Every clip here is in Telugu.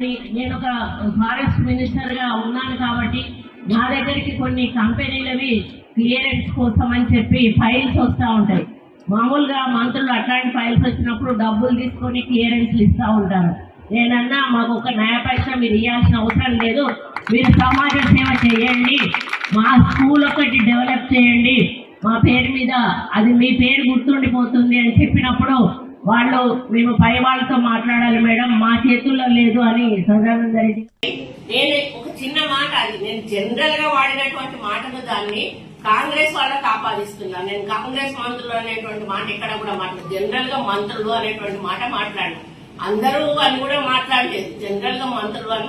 నేను ఒక ఫారెస్ట్ మినిస్టర్ గా ఉన్నాను కాబట్టి నా దగ్గరికి కొన్ని కంపెనీలవి క్లియరెన్స్ కోసం అని చెప్పి ఫైల్స్ వస్తూ ఉంటాయి. మామూలుగా మంత్రులు అట్లాంటి ఫైల్స్ వచ్చినప్పుడు డబ్బులు తీసుకొని క్లియరెన్స్లు ఇస్తూ ఉంటారు. నేనన్నా మాకు ఒక నయా పైసా మీరు ఇవ్వాల్సిన అవసరం లేదు, మీరు సమాజ సేవ చేయండి, మా స్కూల్ ఒకటి డెవలప్ చేయండి, మా పేరు మీద అది మీ పేరు గుర్తుండిపోతుంది అని చెప్పినప్పుడు వాళ్ళు మేము పై వాళ్ళతో మాట్లాడాలి మేడం, మా చేతుల్లో లేదు అని సదానంద రెడ్డి. నేను ఒక చిన్న మాట, అది నేను జనరల్ గా వాడినటువంటి మాటను దాన్ని కాంగ్రెస్ వాళ్ళకి ఆపాదిస్తున్నాను. నేను కాంగ్రెస్ మంత్రులు అనేటువంటి మాట ఇక్కడ కూడా మాట్లాడు, జనరల్ గా మంత్రులు అనేటువంటి మాట మాట్లాడు, అందరూ అని కూడా మాట్లాడలేదు, జనరల్ గా మంత్రులు అని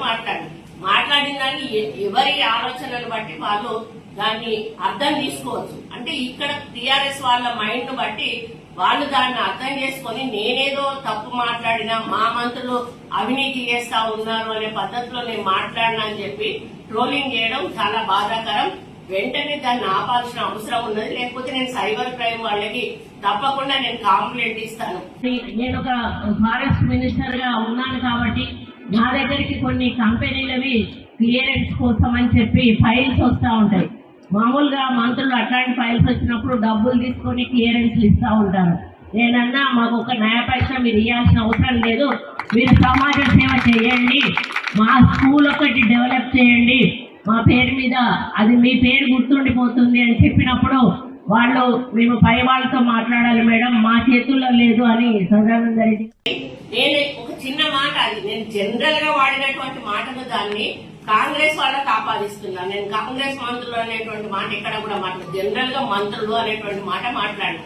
మాట్లాడిన దాన్ని ఎవరి ఆలోచనలు బట్టి వాళ్ళు దాన్ని అర్థం తీసుకోవచ్చు. అంటే ఇక్కడ టీఆర్ఎస్ వాళ్ళ మైండ్ బట్టి వాళ్ళు దాన్ని అర్థం చేసుకుని నేనేదో తప్పు మాట్లాడినా మా మంత్రులు అవినీతి చేస్తా ఉన్నారు అనే పద్ధతిలో నేను మాట్లాడినా అని చెప్పి ట్రోలింగ్ చేయడం చాలా బాధాకరం. వెంటనే దాన్ని ఆపాల్సిన అవసరం ఉన్నది, లేకపోతే నేను సైబర్ క్రైమ్ వాళ్ళకి తప్పకుండా నేను కంప్లైంట్ ఇస్తాను. నేను ఒక ఫారెస్ట్ మినిస్టర్ గా ఉన్నాను కాబట్టి నా దగ్గరికి కొన్ని కంపెనీలవి క్లియరెన్స్ కోసం అని చెప్పి ఫైల్స్ వస్తూ ఉంటాయి. మామూలుగా మంత్రులు అట్లాంటి ఫైల్స్ వచ్చినప్పుడు డబ్బులు తీసుకొని క్లియరెన్స్లు ఇస్తూ ఉంటారు. నేనన్నా మాకు ఒక నయా పైసా మీరు ఇవ్వాల్సిన అవసరం లేదు, మీరు సమాజ సేవ చేయండి, మా స్కూల్ ఒకటి డెవలప్ చేయండి, మా పేరు మీద అది మీ పేరు గుర్తుండిపోతుంది అని చెప్పినప్పుడు వాళ్ళు మేము పై వాళ్ళతో మాట్లాడాలి మేడం, మా చేతుల్లో లేదు అని సదానంద రెడ్డి. నేను ఒక చిన్న మాట, అది నేను జనరల్ గా వాడినటువంటి మాటను దాన్ని కాంగ్రెస్ వాళ్ళకి ఆపాదిస్తున్నాను. నేను కాంగ్రెస్ మంత్రులు అనేటువంటి మాట ఇక్కడ కూడా మాట్లాడు, జనరల్ గా మంత్రులు అనేటువంటి మాట మాట్లాడు,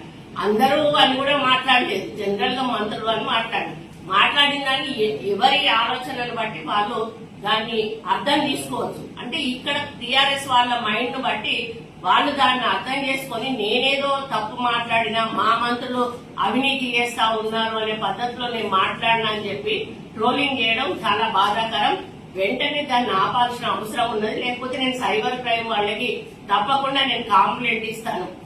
అందరూ అని కూడా మాట్లాడలేదు, జనరల్ గా మంత్రులు అని మాట్లాడిన దాన్ని ఎవరి ఆలోచనలు బట్టి వాళ్ళు దాన్ని అర్థం తీసుకోవచ్చు. అంటే ఇక్కడ టీఆర్ఎస్ వాళ్ళ మైండ్ బట్టి వాళ్ళు దాన్ని అర్థం చేసుకుని నేనేదో తప్పు మాట్లాడినా మా మంత్రులు అవినీతి చేస్తా ఉన్నారు అనే పద్ధతిలో నేను మాట్లాడినా అని చెప్పి ట్రోలింగ్ చేయడం చాలా బాధాకరం. వెంటనే దాన్ని ఆపాల్సిన అవసరం ఉన్నది, లేకపోతే నేను సైబర్ క్రైమ్ వాళ్ళకి తప్పకుండా నేను కంప్లైంట్ ఇస్తాను.